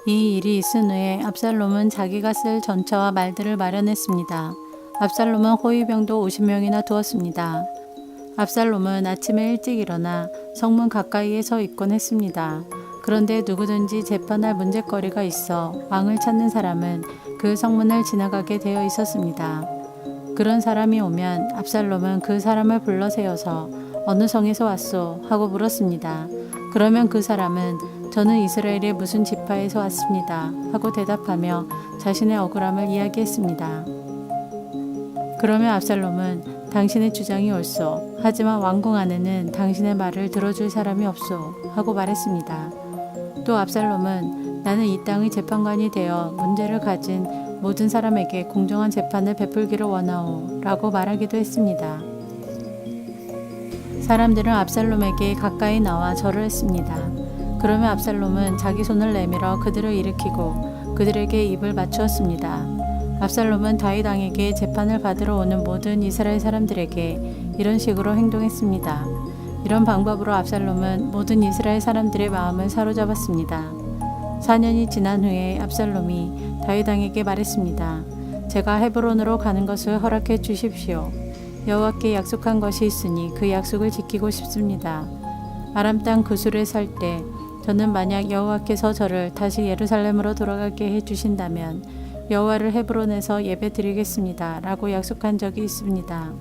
이 일이 있은 후에 압살롬은 자기가 쓸 전차와 말들을 마련했습니다. 압살롬은 호위병도 50명이나 두었습니다. 압살롬은 아침에 일찍 일어나 성문 가까이에 서 있곤 했습니다. 그런데 누구든지 재판할 문제거리가 있어 왕을 찾는 사람은 그 성문을 지나가게 되어 있었습니다. 그런 사람이 오면 압살롬은 그 사람을 불러 세워서 어느 성에서 왔소? 하고 물었습니다. 그러면 그 사람은 저는 이스라엘의 무슨 지파에서 왔습니다. 하고 대답하며 자신의 억울함을 이야기했습니다. 그러면 압살롬은 당신의 주장이 옳소. 하지만 왕궁 안에는 당신의 말을 들어줄 사람이 없소. 하고 말했습니다. 또 압살롬은 나는 이 땅의 재판관이 되어 문제를 가진 모든 사람에게 공정한 재판을 베풀기를 원하오. 라고 말하기도 했습니다. 사람들은 압살롬에게 가까이 나와 절을 했습니다. 그러면 압살롬은 자기 손을 내밀어 그들을 일으키고 그들에게 입을 맞추었습니다. 압살롬은 다윗 왕에게 재판을 받으러 오는 모든 이스라엘 사람들에게 이런 식으로 행동했습니다. 이런 방법으로 압살롬은 모든 이스라엘 사람들의 마음을 사로잡았습니다. 4년이 지난 후에 압살롬이 다윗 왕에게 말했습니다. 제가 헤브론으로 가는 것을 허락해 주십시오. 여호와께 약속한 것이 있으니 그 약속을 지키고 싶습니다. 아람 땅 그술에 살 때 저는 만약 여호와께서 저를 다시 예루살렘으로 돌아가게 해주신다면 여호와를 헤브론에서 예배 드리겠습니다. 라고 약속한 적이 있습니다.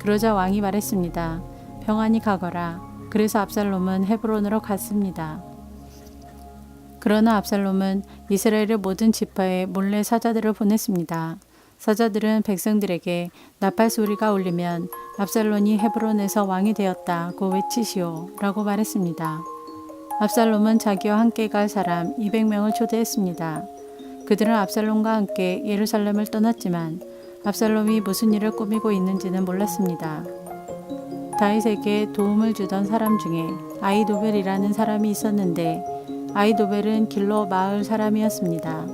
그러자 왕이 말했습니다. 평안히 가거라. 그래서 압살롬은 헤브론으로 갔습니다. 그러나 압살롬은 이스라엘의 모든 지파에 몰래 사자들을 보냈습니다. 사자들은 백성들에게 나팔 소리가 울리면 압살롬이 헤브론에서 왕이 되었다고 외치시오 라고 말했습니다. 압살롬은 자기와 함께 갈 사람 200명을 초대했습니다. 그들은 압살롬과 함께 예루살렘을 떠났지만 압살롬이 무슨 일을 꾸미고 있는지는 몰랐습니다. 다윗에게 도움을 주던 사람 중에 아히도벨이라는 사람이 있었는데 아히도벨은 길로 마을 사람이었습니다.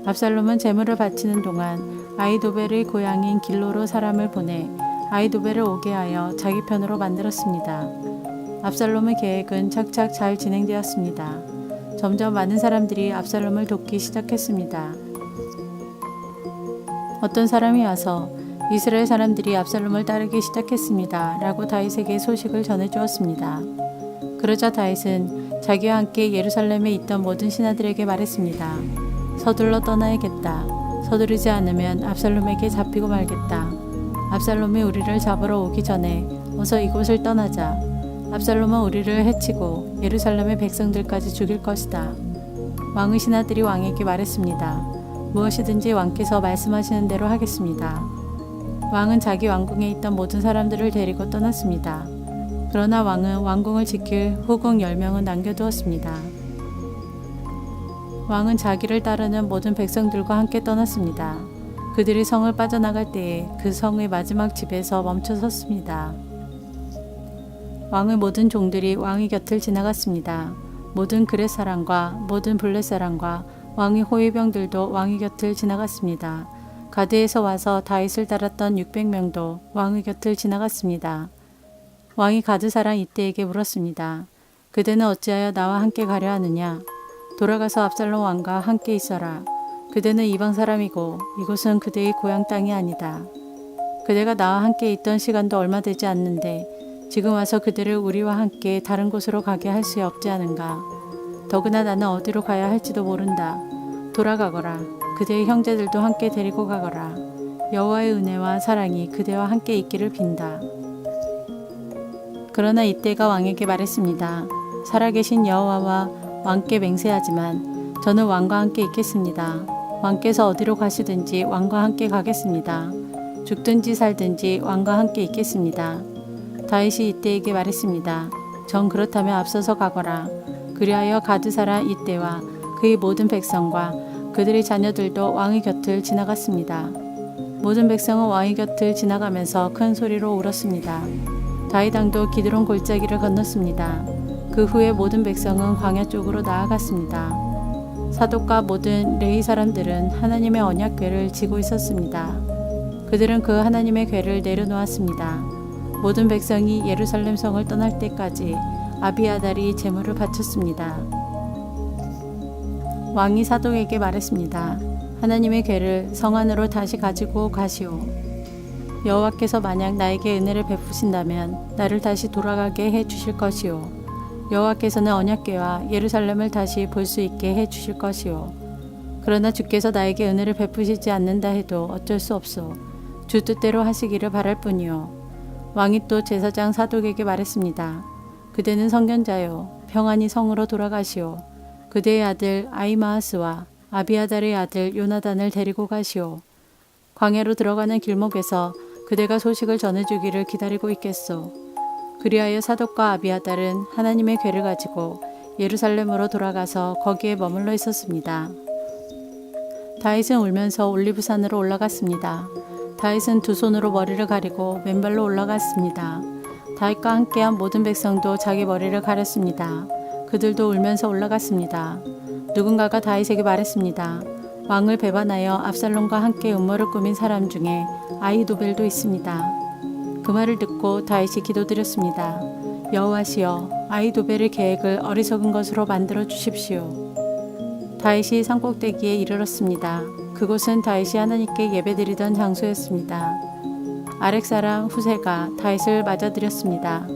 압살롬은 제물을 바치는 동안 아히도벨의 고향인 길로로 사람을 보내 아히도벨을 오게 하여 자기 편으로 만들었습니다. 압살롬의 계획은 착착 잘 진행되었습니다. 점점 많은 사람들이 압살롬을 돕기 시작했습니다. 어떤 사람이 와서 이스라엘 사람들이 압살롬을 따르기 시작했습니다. 라고 다윗에게 소식을 전해주었습니다. 그러자 다윗은 자기와 함께 예루살렘에 있던 모든 신하들에게 말했습니다. 서둘러 떠나야겠다. 서두르지 않으면 압살롬에게 잡히고 말겠다. 압살롬이 우리를 잡으러 오기 전에 어서 이곳을 떠나자. 압살롬은 우리를 해치고 예루살렘의 백성들까지 죽일 것이다. 왕의 신하들이 왕에게 말했습니다. 무엇이든지 왕께서 말씀하시는 대로 하겠습니다. 왕은 자기 왕궁에 있던 모든 사람들을 데리고 떠났습니다. 그러나 왕은 왕궁을 지킬 후궁 10명은 남겨두었습니다. 왕은 자기를 따르는 모든 백성들과 함께 떠났습니다. 그들이 성을 빠져나갈 때에 그 성의 마지막 집에서 멈춰 섰습니다. 왕의 모든 종들이 왕의 곁을 지나갔습니다. 모든 그렛 사람과 모든 블렛 사람과 왕의 호위병들도 왕의 곁을 지나갔습니다. 가드에서 와서 다윗을 따랐던 600명도 왕의 곁을 지나갔습니다. 왕이 가드 사람 이때에게 물었습니다. 그대는 어찌하여 나와 함께 가려 하느냐? 돌아가서 압살롬 왕과 함께 있어라. 그대는 이방 사람이고 이곳은 그대의 고향 땅이 아니다. 그대가 나와 함께 있던 시간도 얼마 되지 않는데 지금 와서 그들을 우리와 함께 다른 곳으로 가게 할 수 없지 않은가. 더구나 나는 어디로 가야 할지도 모른다. 돌아가거라. 그대의 형제들도 함께 데리고 가거라. 여호와의 은혜와 사랑이 그대와 함께 있기를 빈다. 그러나 이때가 왕에게 말했습니다. 살아계신 여호와와 왕께 맹세하지만 저는 왕과 함께 있겠습니다. 왕께서 어디로 가시든지 왕과 함께 가겠습니다. 죽든지 살든지 왕과 함께 있겠습니다. 다윗이 이때에게 말했습니다. 전 그렇다면 앞서서 가거라. 그리하여 가드 사람 이때와 그의 모든 백성과 그들의 자녀들도 왕의 곁을 지나갔습니다. 모든 백성은 왕의 곁을 지나가면서 큰 소리로 울었습니다. 다윗 왕도 기드론 골짜기를 건넜습니다. 그 후에 모든 백성은 광야 쪽으로 나아갔습니다. 사독과 모든 레위 사람들은 하나님의 언약 궤를 지고 있었습니다. 그들은 그 하나님의 궤를 내려놓았습니다. 모든 백성이 예루살렘 성을 떠날 때까지 아비아달이 제물을 바쳤습니다. 왕이 사독에게 말했습니다. 하나님의 궤를 성 안으로 다시 가지고 가시오. 여호와께서 만약 나에게 은혜를 베푸신다면 나를 다시 돌아가게 해 주실 것이오. 여호와께서는 언약궤와 예루살렘을 다시 볼 수 있게 해 주실 것이오. 그러나 주께서 나에게 은혜를 베푸시지 않는다 해도 어쩔 수 없소. 주 뜻대로 하시기를 바랄 뿐이오. 왕이 또 제사장 사독에게 말했습니다. 그대는 선견자요. 평안히 성으로 돌아가시오. 그대의 아들 아히마아스와 아비아달의 아들 요나단을 데리고 가시오. 광야로 들어가는 길목에서 그대가 소식을 전해주기를 기다리고 있겠소. 그리하여 사독과 아비아달은 하나님의 궤를 가지고 예루살렘으로 돌아가서 거기에 머물러 있었습니다. 다윗은 울면서 올리브산으로 올라갔습니다. 다윗은 두 손으로 머리를 가리고 맨발로 올라갔습니다. 다윗과 함께한 모든 백성도 자기 머리를 가렸습니다. 그들도 울면서 올라갔습니다. 누군가가 다윗에게 말했습니다. 왕을 배반하여 압살롬과 함께 음모를 꾸민 사람 중에 아히도벨도 있습니다. 그 말을 듣고 다윗이 기도드렸습니다. 여호와시여, 아히도벨의 계획을 어리석은 것으로 만들어 주십시오. 다윗이 산꼭대기에 이르렀습니다. 그곳은 다윗이 하나님께 예배드리던 장소였습니다. 아렉 사람 후세가 다윗을 맞아들였습니다.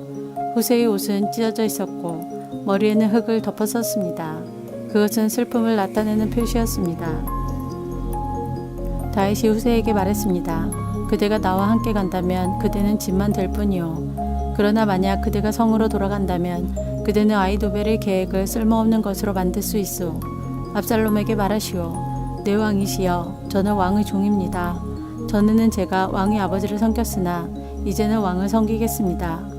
후세의 옷은 찢어져 있었고 머리에는 흙을 덮었었습니다. 그것은 슬픔을 나타내는 표시였습니다. 다윗이 후세에게 말했습니다. 그대가 나와 함께 간다면 그대는 짐만 될 뿐이요. 그러나 만약 그대가 성으로 돌아간다면 그대는 아히도벨의 계획을 쓸모없는 것으로 만들 수 있소. 압살롬에게 말하시오. 내 왕이시여, 저는 왕의 종입니다. 전에는 제가 왕의 아버지를 섬겼으나 이제는 왕을 섬기겠습니다.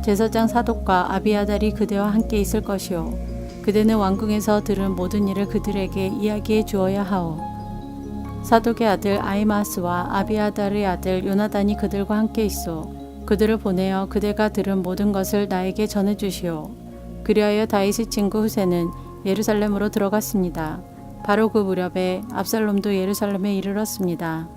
제사장 사독과 아비아달이 그대와 함께 있을 것이요. 그대는 왕궁에서 들은 모든 일을 그들에게 이야기해 주어야 하오. 사독의 아들 아히마스와 아비아달의 아들 요나단이 그들과 함께 있어 그들을 보내어 그대가 들은 모든 것을 나에게 전해 주시오. 그리하여 다윗의 친구 후세는 예루살렘으로 들어갔습니다. 바로 그 무렵에 압살롬도 예루살렘에 이르렀습니다.